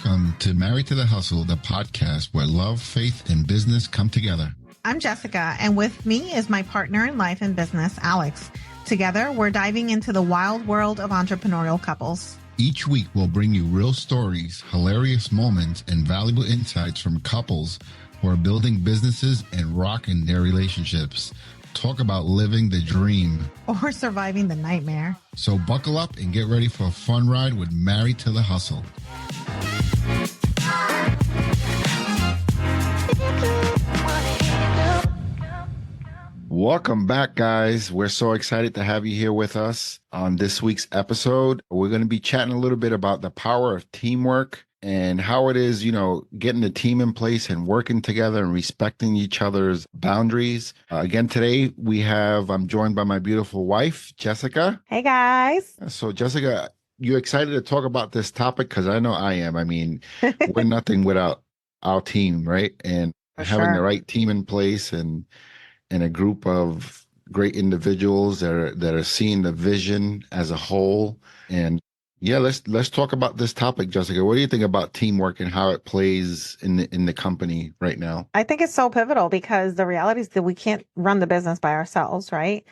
Welcome to Married to the Hustle, the podcast where love, faith, and business come together. I'm Jessica, and with me is my partner in life and business, Alex. Together, we're diving into the wild world of entrepreneurial couples. Each week, we'll bring you real stories, hilarious moments, and valuable insights from couples who are building businesses and rocking their relationships. Talk about living the dream. Or surviving the nightmare. So buckle up and get ready for a fun ride with Married to the Hustle. Welcome back, guys. We're so excited to have you here with us on this week's episode. We're going to be chatting a little bit about the power of teamwork and how it is, getting the team in place and working together and respecting each other's boundaries. Again, today I'm joined by my beautiful wife, Jessica. Hey, guys. So, Jessica, you excited to talk about this topic? Because I know I am. I mean, we're nothing without our team, right? And having the right team in place and a group of great individuals that are seeing the vision as a whole. And yeah, let's talk about this topic, Jessica. What do you think about teamwork and how it plays in the company right now? I think it's so pivotal because the reality is that we can't run the business by ourselves, right?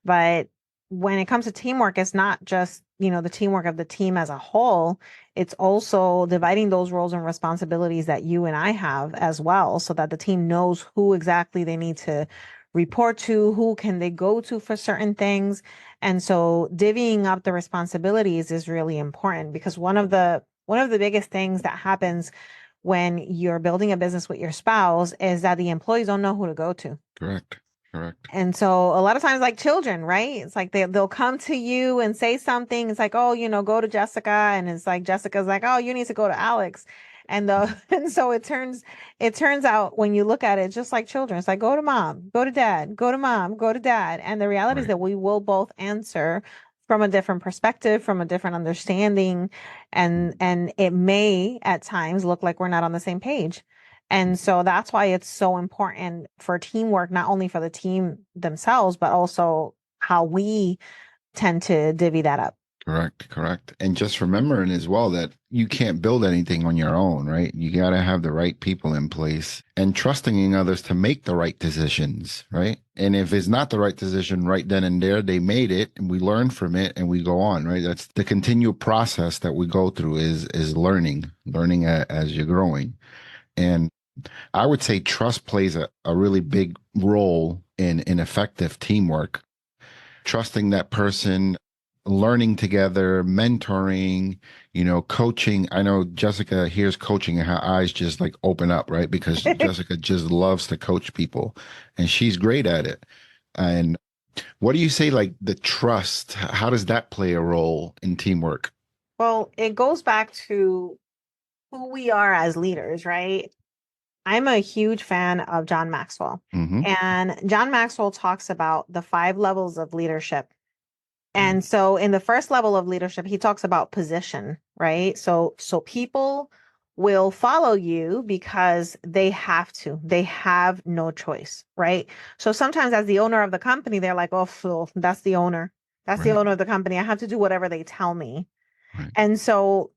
But when it comes to teamwork, it's not just, the teamwork of the team as a whole. It's also dividing those roles and responsibilities that you and I have as well, so that the team knows who exactly they need to report to, who can they go to for certain things. And so divvying up the responsibilities is really important, because one of the biggest things that happens when you're building a business with your spouse is that the employees don't know who to go to. Correct. And so a lot of times, like children, right? It's like they'll come to you and say something. It's like, oh, go to Jessica. And it's like, Jessica's like, oh, you need to go to Alex. And so it turns out, when you look at it, just like children, it's like, go to mom, go to dad, go to mom, go to dad. And the reality is that we will both answer from a different perspective, from a different understanding. And it may at times look like we're not on the same page. And so that's why it's so important for teamwork, not only for the team themselves, but also how we tend to divvy that up. Correct. And just remembering as well that you can't build anything on your own, right? You got to have the right people in place and trusting in others to make the right decisions, right? And if it's not the right decision right then and there, they made it and we learn from it and we go on, right? That's the continual process that we go through is learning as you're growing. And I would say trust plays a really big role in effective teamwork. Trusting that person, learning together, mentoring, coaching. I know Jessica hears coaching and her eyes just like open up, right? Because Jessica just loves to coach people and she's great at it. And what do you say, like the trust, how does that play a role in teamwork? Well, it goes back to who we are as leaders, right? I'm a huge fan of John Maxwell. Mm-hmm. And John Maxwell talks about the 5 levels of leadership. And so in the first level of leadership, he talks about position, right? So people will follow you because they have to. They have no choice, right? So sometimes as the owner of the company, they're like, oh, so that's the owner. That's the owner of the company. I have to do whatever they tell me. Right. And so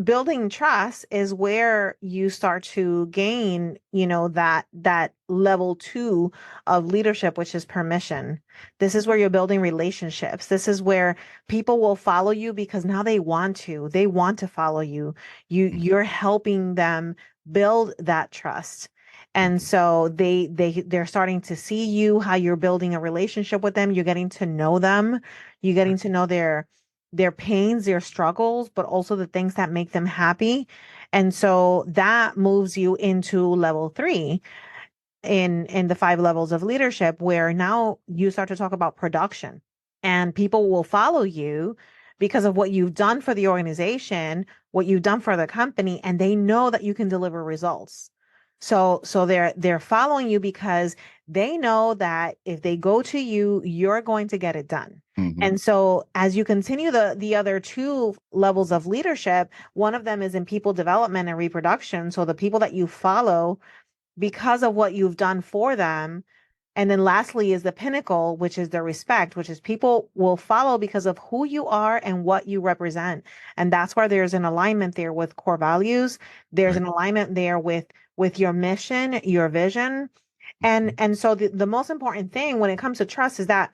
building trust is where you start to gain, that level 2 of leadership, which is permission. This is where you're building relationships. This is where people will follow you because now they want to follow you. You're helping them build that trust. And so they're starting to see you, how you're building a relationship with them. You're getting to know them. You're getting to know their pains, their struggles, but also the things that make them happy. And so that moves you into level 3 in the 5 levels of leadership, where now you start to talk about production, and people will follow you because of what you've done for the organization, what you've done for the company, and they know that you can deliver results. So they're following you because they know that if they go to you, you're going to get it done. Mm-hmm. And so as you continue the other 2 levels of leadership, one of them is in people development and reproduction. So the people that you follow, because of what you've done for them, And then lastly is the pinnacle, which is the respect, which is people will follow because of who you are and what you represent. And that's where there's an alignment there with core values. There's Right. an alignment there with your mission, your vision. Mhm. And so the most important thing when it comes to trust is that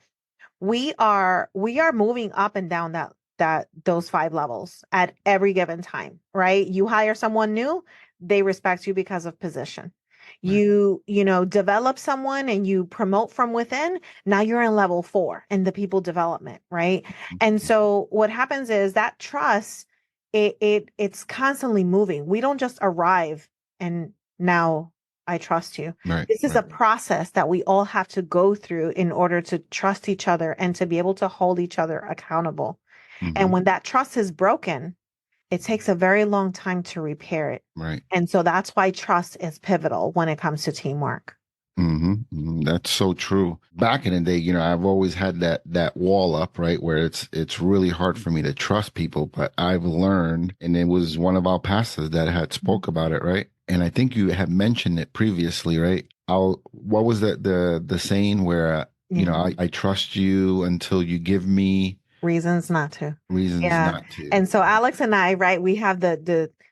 we are moving up and down that those five levels at every given time, right? You hire someone new, they respect you because of position. Right. You develop someone and you promote from within. Now you're in level 4 in the people development, right? And so what happens is that trust, it's constantly moving. We don't just arrive and now I trust you. Right. This is a Right. process that we all have to go through in order to trust each other and to be able to hold each other accountable. And Hmm. when that trust is broken, it takes a very long time to repair it. Right. And so that's why trust is pivotal when it comes to teamwork. That's so true. Back in the day, I've always had that wall up, right, where it's really hard for me to trust people. But I've learned, and it was one of our pastors that had spoke about it, right? And I think you had mentioned it previously, right? What was the saying where Yeah. I trust you until you give me Reasons not to. reasons Yeah. not to. And so Alex and I, right, we have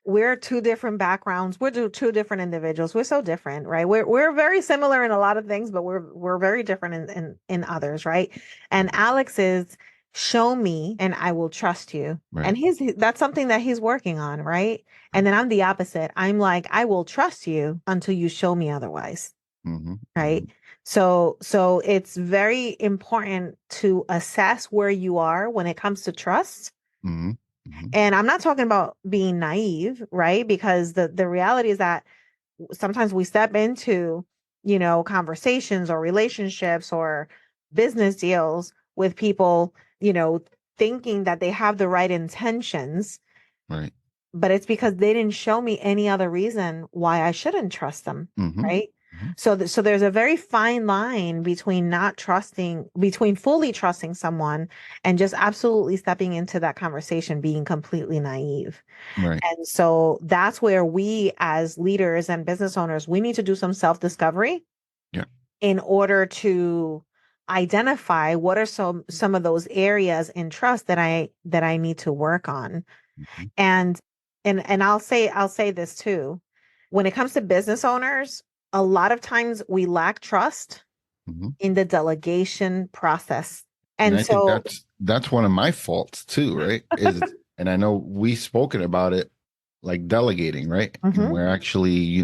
we're two different backgrounds. We're two different individuals. We're so different, right? We're very similar in a lot of things, but we're very different in others, right? And Alex is show me and I will trust you. Right. And that's something that he's working on, right? And Right. then I'm the opposite. I'm like, I will trust you until you show me otherwise. Hmm. Right. So it's very important to assess where you are when it comes to trust. Hmm. Hmm. And I'm not talking about being naive, right? Because the reality is that sometimes we step into, conversations or relationships or business deals with people, thinking that they have the right intentions, Right. but it's because they didn't show me any other reason why I shouldn't trust them, Hmm. right? Hmm. So there's a very fine line between fully trusting someone and just absolutely stepping into that conversation being completely naive. Right. And so that's where we as leaders and business owners, we need to do some self-discovery Yeah. in order to identify what are some of those areas in trust that I need to work on. Hmm. And and I'll say this too. When it comes to business owners, a lot of times we lack trust Hmm. in the delegation process. And And I think so that's one of my faults too, right? And I know we've spoken about it, like delegating, right? And Mhm, we're actually,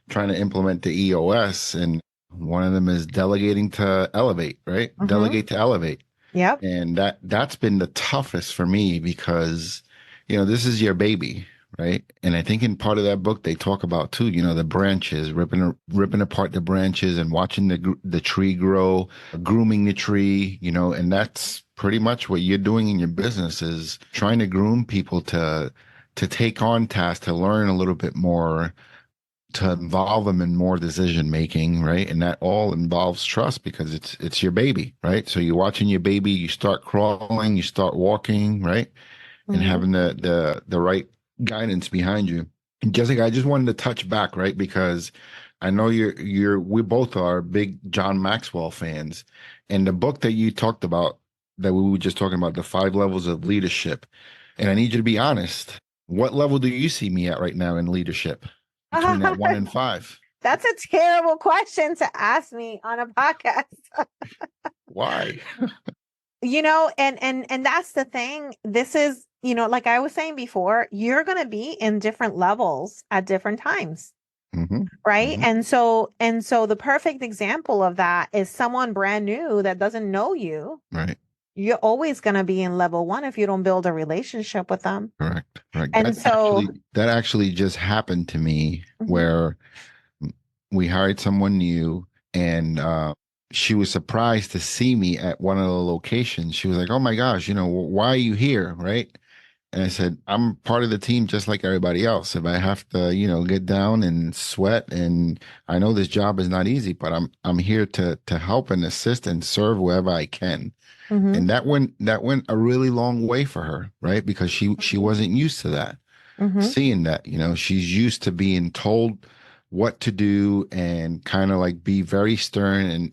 trying to implement the EOS, and one of them is delegating to elevate, right? mhm, Delegate to elevate. yep, And that's been the toughest for me because, this is your baby, right? And I think in part of that book they talk about too, the branches, ripping apart the branches and watching the tree grow, grooming the tree, and that's pretty much what you're doing in your business is trying to groom people to take on tasks, to learn a little bit more, to involve them in more decision making, right? And that all involves trust because it's your baby, right? So you're watching your baby, you start crawling, you start walking, right? And mhm, having the right guidance behind you. And Jessica, I just wanted to touch back, right? Because I know we both are big John Maxwell fans. And the book that you talked about, that we were just talking about, the 5 levels of leadership. And I need you to be honest. What level do you see me at right now in leadership between that 1 and 5? That's a terrible question to ask me on a podcast. Why? And that's the thing. This is, like I was saying before, you're going to be in different levels at different times, Hmm. right? Hmm. And so the perfect example of that is someone brand new that doesn't know you. Right. You're always going to be in level 1 if you don't build a relationship with them. Correct. Correct. And so, That actually just happened to me mhm, where we hired someone new, and she was surprised to see me at one of the locations. She was like, "Oh my gosh, why are you here?" Right? And I said, "I'm part of the team just like everybody else. If I have to, get down and sweat, and I know this job is not easy, but I'm here to help and assist and serve wherever I can." mhm, And that went a really long way for her, right? Because she mhm, wasn't used to that, mhm, seeing that, she's used to being told what to do and kind of like be very stern,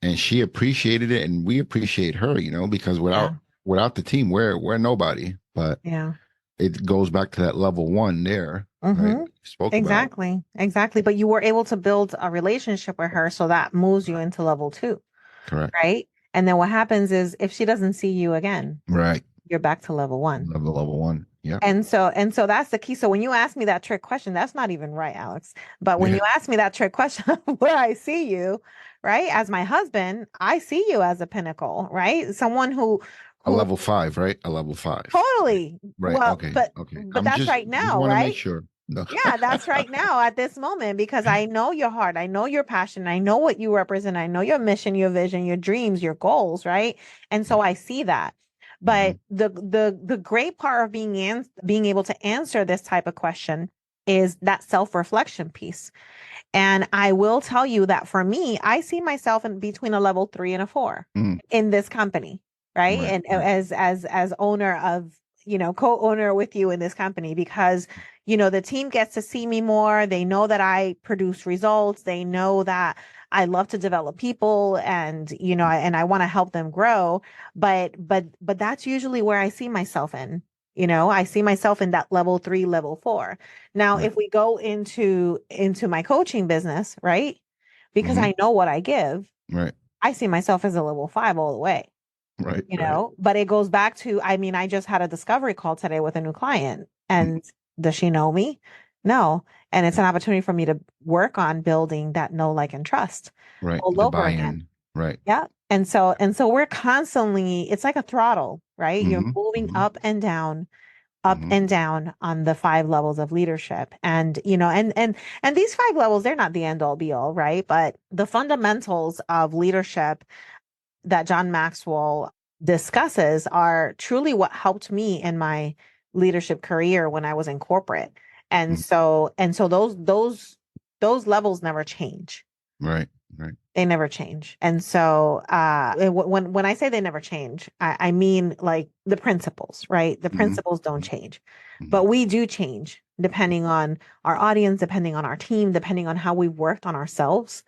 and she appreciated it and we appreciate her, because Yeah. without the team, we're nobody. But Yeah. it goes back to that level one there, right? Mm-hmm. We spoke about. Exactly. Exactly. But you were able to build a relationship with her, so that moves you into level two, Correct. right? And then what happens is if she doesn't see you again, Right. you're back to level one. Level one. Yeah. And so that's the key. So when you ask me that trick question, that's not even right, Alex. But when Yeah. you ask me that trick question of where I see you, right? As my husband, I see you as a pinnacle, right? Someone A who level five, right? A level five. Right. totally Right. well, Okay. but Okay. but I'm that's just right just now, want to make right? sure. No. Yeah, that's right now at this moment because I know your heart, I know your passion, I know what you represent, I know your mission, your vision, your dreams, your goals, right? And so I see that. Hmm. But the great part of being able to answer this type of question is that self-reflection piece. And I will tell you that for me, I see myself in between a level 3 and a 4 Mm. in this company, right? Right. And Right. as owner of, co-owner with you in this company because the team gets to see me more. They know that I produce results. They know that I love to develop people and and I want to help them grow. But that's usually where I see myself in. I see myself in that level 3, level 4. Now, Right. if we go into my coaching business, right? Because Hmm. I know what I give, Right. I see myself as a level 5 all the way, Right. Right. but it goes back to, I mean, I just had a discovery call today with a new client and does she know me? No. And it's an opportunity for me to work on building that know, like, and trust Right. all The over again. buy-in. Right. Yeah. And so we're constantly, it's like a throttle, right? You're Hmm. moving Hmm. up Hmm. and down on the 5 levels of leadership. And and these 5 levels, they're not the end all be all, right? But the fundamentals of leadership that John Maxwell discusses are truly what helped me in my leadership career when I was in corporate. And so those levels never change. Right. Right. They never change. And so when I say they never change, I mean like the principles, right? The Hmm. principles don't change. Hmm. But we do change depending on our audience, depending on our team, depending on how we've worked on ourselves.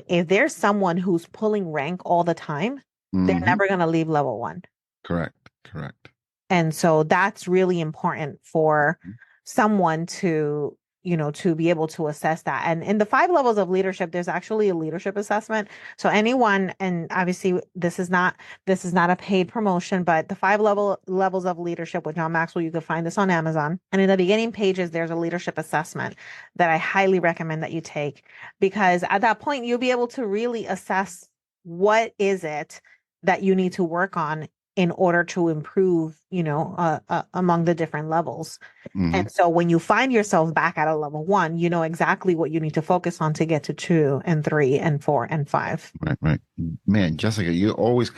If there's someone who's pulling rank all the time, they're Hmm. never going to leave level one. Correct. Correct. And so that's really important for someone to be able to assess that. And in the 5 levels of leadership, there's actually a leadership assessment. So anyone, and obviously this is not a paid promotion, but the levels of leadership with John Maxwell, you can find this on Amazon. And in the beginning pages, there's a leadership assessment that I highly recommend that you take because at that point, you'll be able to really assess what is it that you need to work on in order to improve, among the different levels. Hmm. And so when you find yourself back at a level 1, you know exactly what you need to focus on to get to 2 and 3 and 4 and 5. Right. Right. Man, Jessica, you always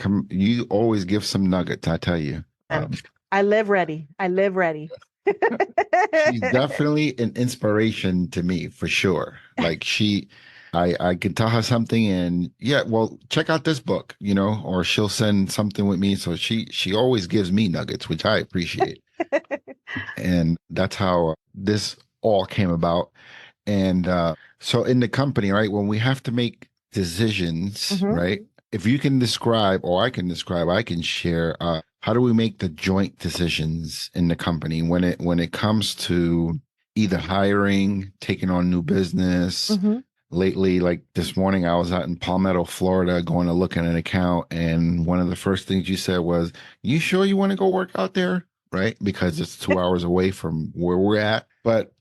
give some nuggets, I tell you. And I live ready. I live ready. She's definitely an inspiration to me for sure. Like I could tell her something and yeah, well, check out this book, or she'll send something with me. So she always gives me nuggets, which I appreciate. And that's how this all came about. And so in the company, right, when we have to make decisions, Hmm. right? If you can describe, or I can describe, I can share, how do we make the joint decisions in the company when it comes to either hiring, taking on new business? Hmm. Lately, like this morning, I was out in Palmetto, Florida, going to look at an account, and one of the first things you said was, "You sure you want to go work out there?" Right? Because it's 2 hours away from where we're at. But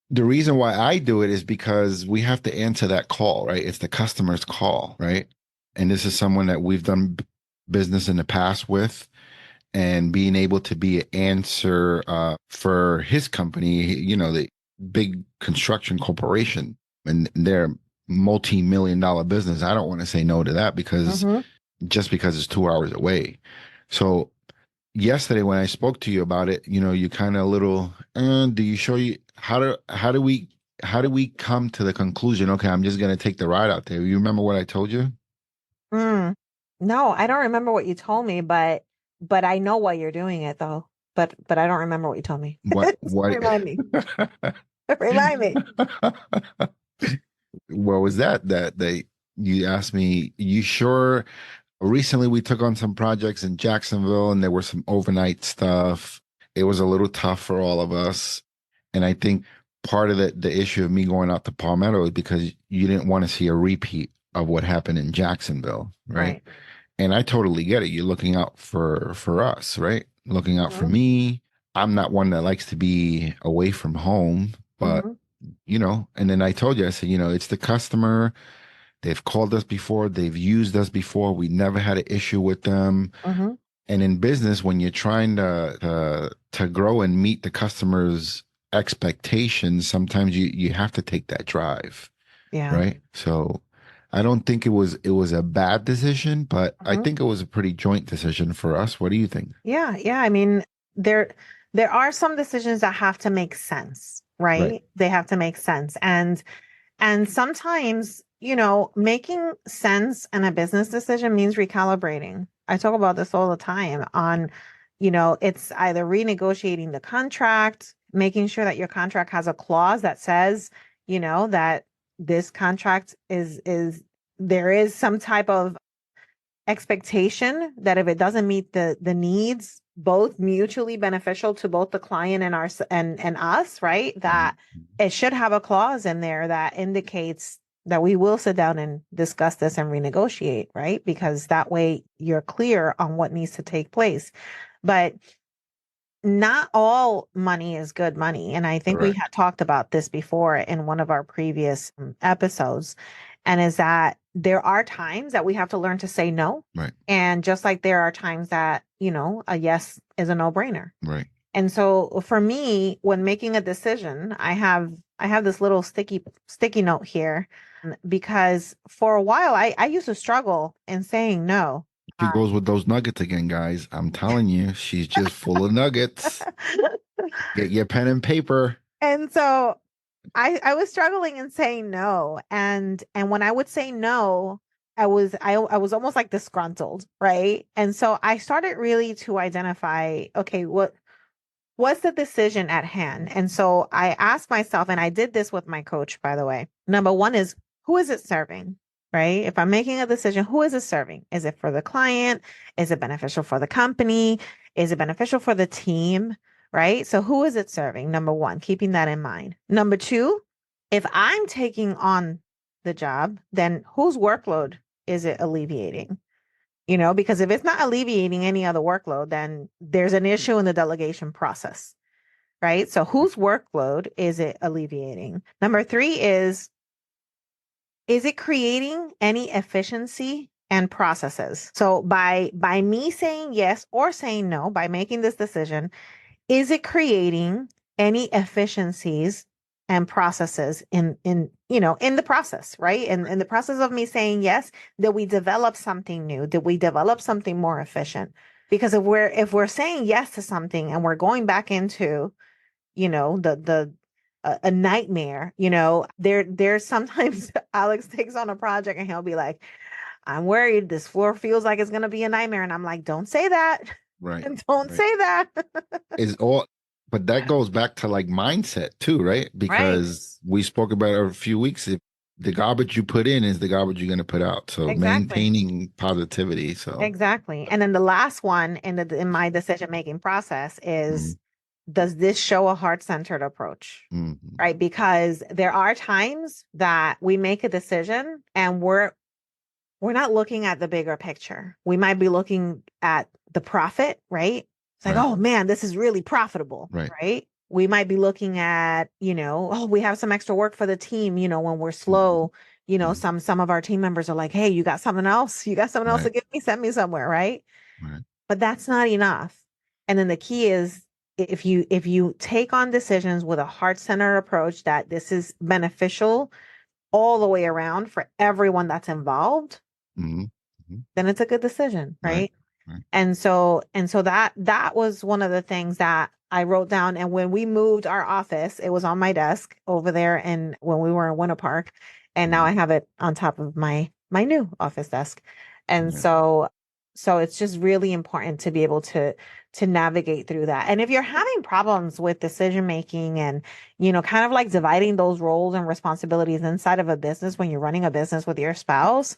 the reason why I do it is because we have to answer that call, right? It's the customer's call, right? And this is someone that we've done business in the past with, and being able to be an answer for his company, the big construction corporation, and they're multi-million dollar business. I don't want to say no to that because Hmm. just because it's 2 hours away. So yesterday when I spoke to you about it, you kind of a little, do you show you how do we come to the conclusion? Okay, I'm just gonna take the ride out there. You remember what I told you? Mm. No, I don't remember what you told me, but I know why you're doing it though. But I don't remember what you told me. What? Remind me. Remind me. What was that? That they you asked me, you sure? Recently we took on some projects in Jacksonville and there were some overnight stuff. It was a little tough for all of us. And I think part of the issue of me going out to Palmetto is because you didn't want to see a repeat of what happened in Jacksonville, right? Right. And I totally get it. You're looking out for us, right? Looking out for Hmm. me. I'm not one that likes to be away from home, but Hmm. and then I told you, I said, it's the customer. They've called us before, they've used us before. We never had an issue with them. Hmm. And in business, when you're trying to grow and meet the customer's expectations, sometimes you have to take that drive, Yeah. right? So I don't think it was a bad decision, but I Hmm. think it was a pretty joint decision for us. What do you think? Yeah. Yeah. I mean, there there are some decisions that have to make sense, Right. right? They have to make sense. And sometimes, making sense in a business decision means recalibrating. I talk about this all the time on, it's either renegotiating the contract, making sure that your contract has a clause that says, that this contract is there is some type of expectation that if it doesn't meet the needs, both mutually beneficial to both the client and and us, right? Mhm. That it should have a clause in there that indicates that we will sit down and discuss this and renegotiate, right? Because that way you're clear on what needs to take place. But not all money is good money. And I think we Correct. had talked about this before in one of our previous episodes. And is that there are times that we have to learn to say no. Right. And just like there are times that, a yes is a no-brainer. Right. And so for me, when making a decision, I have this little sticky note here because for a while I used to struggle in saying no. She goes with those nuggets again, guys. I'm telling you, she's just full of nuggets. Get your pen and paper. And so I was struggling in saying no. And when I would say no, I was almost like disgruntled, right? And so I started really to identify, okay, what's the decision at hand? And so I asked myself, and I did this with my coach, by the way. Number one is, who is it serving? Right? If I'm making a decision, who is it serving? Is it for the client? Is it beneficial for the company? Is it beneficial for the team? Right? So who is it serving? Number one, keeping that in mind. Number two, if I'm taking on the job, then whose workload is it alleviating? Because if it's not alleviating any other workload, then there's an issue in the delegation process, right? So whose workload is it alleviating? Number three is it creating any efficiency and processes? So by me saying yes or saying no, by making this decision, is it creating any efficiencies and processes in the process, right? And in the process of me saying yes, did we develop something new? Did we develop something more efficient? Because if we're saying yes to something and we're going back into, the a nightmare, there's sometimes Alex takes on a project and he'll be like, I'm worried this floor feels like it's going to be a nightmare. And I'm like, don't say that. Right. Don't Right. say that. Is all, but that goes back to like mindset too, right? Right. Because we spoke about it a few weeks. If the garbage you put in is the garbage you're going to put out. So Exactly. maintaining positivity. So, Exactly. And then the last one in my decision making process mm, is, does this show a heart-centered approach? mm, Right? Because there are times that we make a decision and we're not looking at the bigger picture. We might be looking at the profit, right? It's like, right, oh man, this is really profitable, right, right? We might be looking at, oh, we have some extra work for the team, when we're mm, slow, mm, some of our team members are like, hey, you got something else? You got something else to right, give me? Send me somewhere, right? right, But that's not enough. And then the key is, if you take on decisions with a heart-centered approach that this is beneficial all the way around for everyone that's involved, mm, mm, then it's a good decision, right, right? right, And so that was one of the things that I wrote down. And when we moved our office, it was on my desk over there, and when we were in Winter Park, and now mm, I have it on top of my new office desk. And yeah, so So it's just really important to be able to navigate through that. And if you're having problems with decision making and, kind of like dividing those roles and responsibilities inside of a business when you're running a business with your spouse,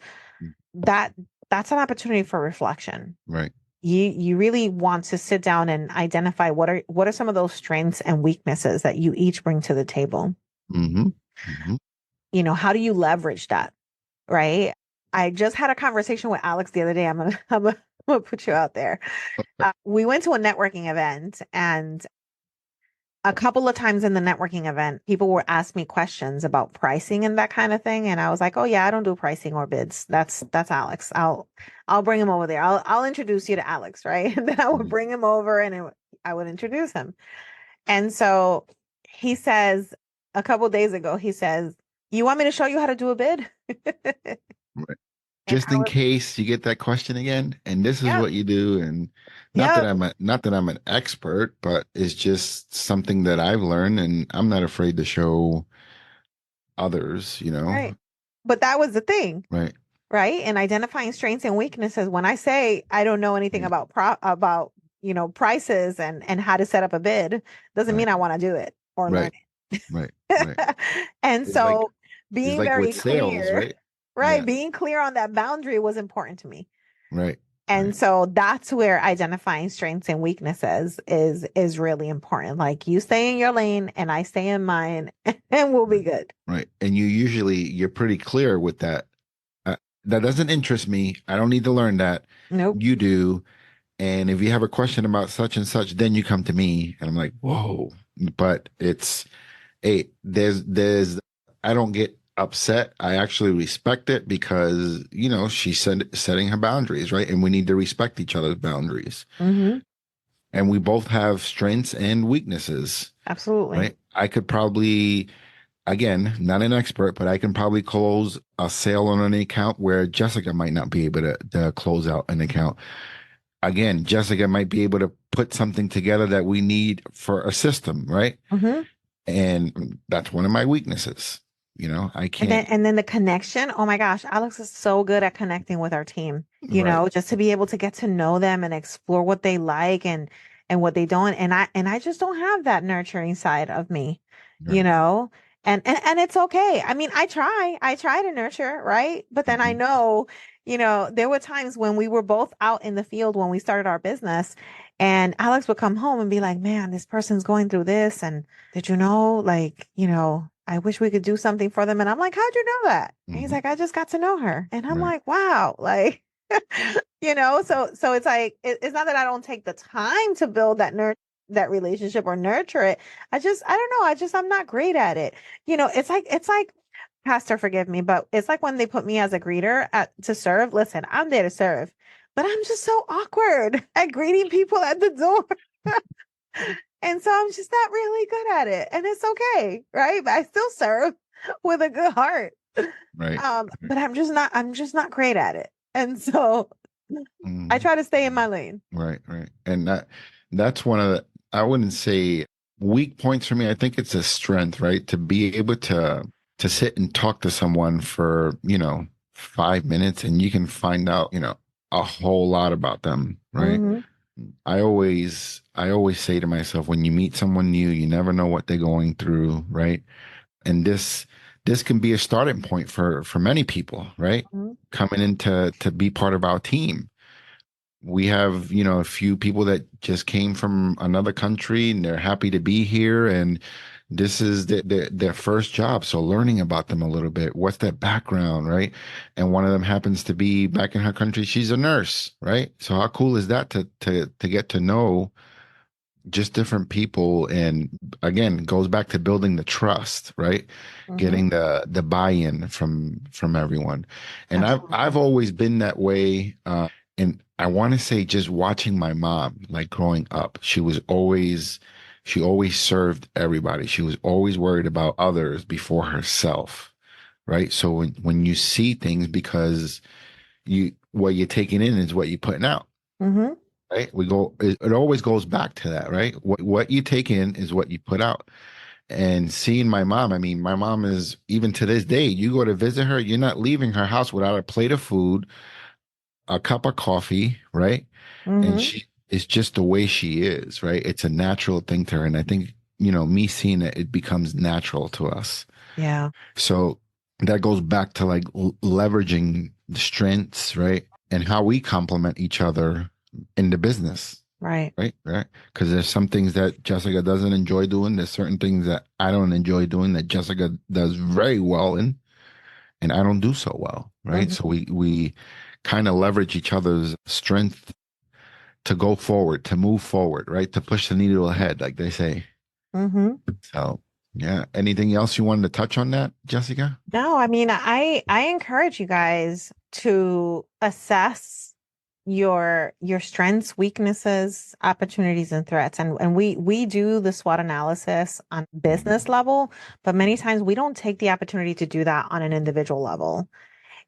that that's an opportunity for reflection. Right. You really want to sit down and identify what are some of those strengths and weaknesses that you each bring to the table. Mm-hmm. Mm-hmm. How do you leverage that? Right? I just had a conversation with Alex the other day. I'm gonna put you out there. We went to a networking event, and a couple of times in the networking event, people were asking me questions about pricing and that kind of thing. And I was like, "Oh yeah, I don't do pricing or bids. That's Alex. I'll bring him over there. I'll introduce you to Alex, right?" And then I would bring him over, and I would introduce him. And so he says a couple of days ago, he says, "You want me to show you how to do a bid?" Right. And Just I in was, case you get that question again, and this is yeah, what you do, and yeah, not that I'm an expert, but it's just something that I've learned, and I'm not afraid to show others, right. But that was the thing, right? right? And identifying strengths and weaknesses. When I say I don't know anything Right. about prices and how to set up a bid, doesn't Right. mean I want to do it or learn Right. Right. Right. it. And It's like so it's being like very with sales, clear, right? right? Yeah. Being clear on that boundary was important to me. Right. And Right. so that's where identifying strengths and weaknesses is really important. Like you stay in your lane and I stay in mine and we'll be Right. good. Right. And you're pretty clear with that. Uh, that doesn't interest me. I don't need to learn that. Nope. You do. And if you have a question about such and such, then you come to me. And I'm like, whoa. But it's I don't get upset. I actually respect it because, she's setting her boundaries, right? And we need to respect each other's boundaries. Hmm. And we both have strengths and weaknesses, Absolutely. right? I could probably, again, not an expert, but I can probably close a sale on an account where Jessica might not be able to close out an account. Again, Jessica might be able to put something together that we need for a system, right? Hmm. And that's one of my weaknesses. I And then can't. and then the connection. Oh my gosh, Alex is so good at connecting with our team. Right. Just to be able to get to know them and explore what they like and what they don't. And I just don't have that nurturing side of me, you Right. know. And it's okay. I mean, I try to nurture, right? But then I Hmm. know, there were times when we were both out in the field when we started our business, and Alex would come home and be like, "Man, this person's going through this, and did you know, like, I wish we could do something for them." And I'm like, "How'd you know that?" And he's Hmm. like, "I just got to know her." And I'm Right. like, "Wow." Like, so it's like, it's not that I don't take the time to build that relationship or nurture it. I don't know. I'm not great at it. It's like, Pastor, forgive me, but it's like when they put me as a greeter to serve. Listen, I'm there to serve, but I'm just so awkward at greeting people at the door. And so I'm just not really good at it. And it's okay, right? But I still serve with a good heart. Right. But I'm just not great at it. And so I Mhm. try to stay in my lane. Right. Right. And that's one of the, I wouldn't say weak points for me. I think it's a strength, right? To be able to sit and talk to someone for, 5 minutes and you can find out, a whole lot about them, right? Hmm. I always say to myself, when you meet someone new, you never know what they're going through, right? And this can be a starting point for many people, right? Hmm. Coming in to be part of our team. We have, a few people that just came from another country and they're happy to be here. And this is their first job. So learning about them a little bit, what's their background, right? And one of them happens to be back in her country. She's a nurse, right? So how cool is that to get to know just different people, and again it goes back to building the trust, right? Hmm. Getting the buy-in from everyone. And I've Absolutely. always been that way. And I want to say, just watching my mom, like growing up, she always served everybody. She was always worried about others before herself, right? So when you see things, because what you're taking in is what you're putting out, Hmm. right? It always goes back to that, right? What you take in is what you put out. And seeing my mom, I mean, my mom is, even to this day, you go to visit her, you're not leaving her house without a plate of food, a cup of coffee, right? And Mm-hmm. she it's just the way she is, right? It's a natural thing to her. And I think, me seeing it, it becomes natural to us. Yeah. So that goes back to like leveraging the strengths, right? And how we complement each other in the business, Right. right? Because there's some things that Jessica doesn't enjoy doing. There's certain things that I don't enjoy doing that Jessica does very well in, and I don't do so well, right? So Mm-hmm. we kind of leverage each other's strength to go forward, to move forward, right? To push the needle ahead, like they say. Mm-hmm. So yeah. Anything else you wanted to touch on that, Jessica? No, I mean, I encourage you guys to assess your strengths, weaknesses, opportunities, and threats. And we do the SWOT analysis on business level, but many times we don't take the opportunity to do that on an individual level.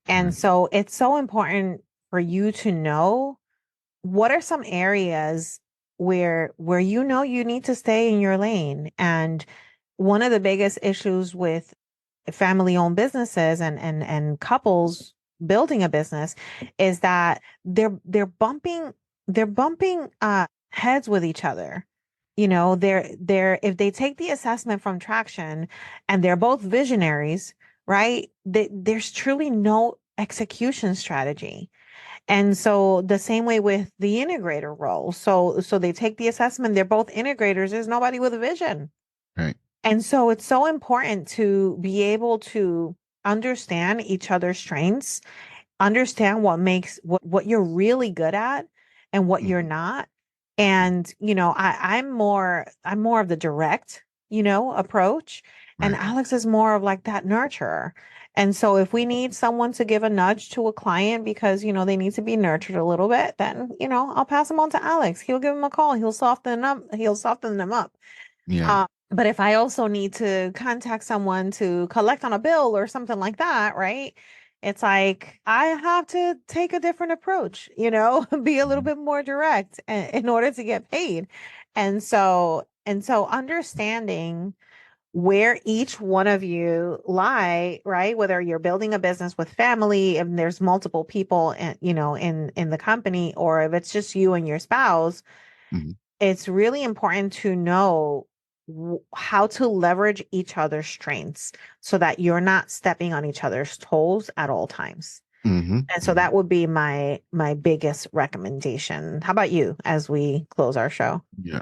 And Right. so it's so important for you to know what are some areas where you need to stay in your lane. And one of the biggest issues with family owned businesses and couples building a business is that they're bumping heads with each other. They're if they take the assessment from Traction and they're both visionaries, right? There's truly no execution strategy. And so the same way with the integrator role. So they take the assessment, they're both integrators, there's nobody with a vision. Right. And so it's so important to be able to understand each other's strengths, understand what you're really good at and what you're Mhm. not. And I'm more of the direct, approach. And Right. Alex is more of like that nurturer. And so if we need someone to give a nudge to a client because, they need to be nurtured a little bit, then, I'll pass them on to Alex. He'll give them a call. He'll soften them up. Yeah. But if I also need to contact someone to collect on a bill or something like that, right? It's like I have to take a different approach, be a little Mhm. bit more direct in order to get paid. And so understanding where each one of you lie, right? Whether you're building a business with family and there's multiple people in the company, or if it's just you and your spouse, Mhm. it's really important to know how to leverage each other's strengths so that you're not stepping on each other's toes at all times. Mhm. And so Mhm. that would be my biggest recommendation. How about you as we close our show? Yeah.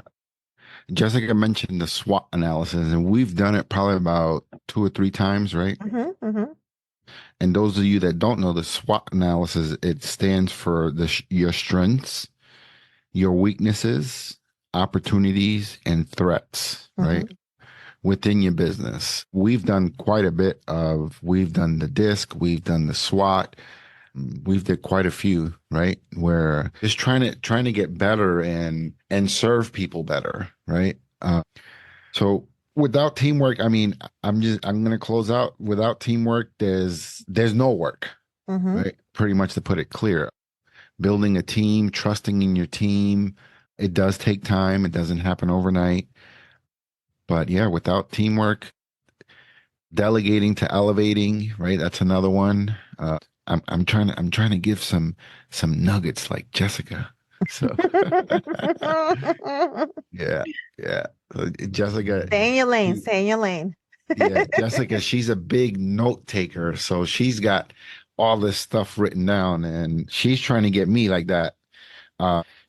Jessica mentioned the SWOT analysis, and we've done it probably about 2 or 3 times, right? Hmm. Hmm. And those of you that don't know the SWOT analysis, it stands for your strengths, your weaknesses, opportunities, and threats, right? Hmm. Within your business. We've done the disc, we've done the SWOT, we've did quite a few, right? Where just trying to get better and serve people better, right? So without teamwork, I mean, I'm gonna close out. Without teamwork, there's no work, Hmm. right? Pretty much to put it clear. Building a team, trusting in your team, it does take time. It doesn't happen overnight. But yeah, without teamwork, delegating to elevating, right? That's another one. I'm trying to give some nuggets like Jessica. So yeah, yeah. Jessica, Stay in your lane. she, Stay in your lane. yeah, Jessica, she's a big note taker, so she's got all this stuff written down, and she's trying to get me like that.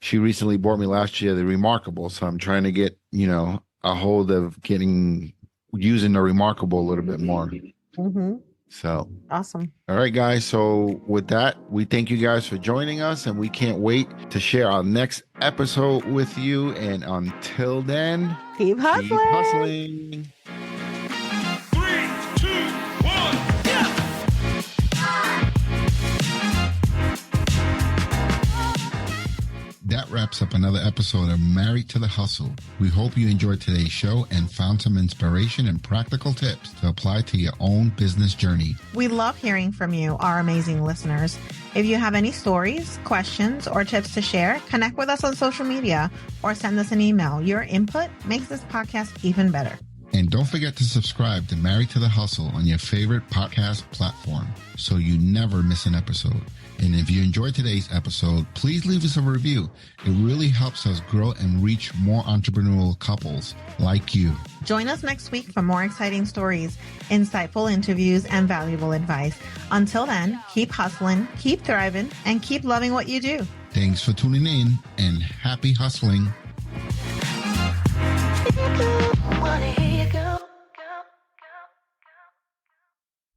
She recently bought me last year the Remarkable, so I'm trying to get a hold of getting using the Remarkable a little bit more. Hmm. So, Awesome. all right, guys. So with that, we thank you guys for joining us, and we can't wait to share our next episode with you. And until then, Keep keep hustling. hustling. 3, 2, 1, yeah! That wraps up another episode of Married to the Hustle. We hope you enjoyed today's show and found some inspiration and practical tips to apply to your own business journey. We love hearing from you, our amazing listeners. If you have any stories, questions, or tips to share, connect with us on social media or send us an email. Your input makes this podcast even better. And don't forget to subscribe to Married to the Hustle on your favorite podcast platform so you never miss an episode. And if you enjoyed today's episode, please leave us a review. It really helps us grow and reach more entrepreneurial couples like you. Join us next week for more exciting stories, insightful interviews, and valuable advice. Until then, keep hustling, keep thriving, and keep loving what you do. Thanks for tuning in and happy hustling. Wanna hear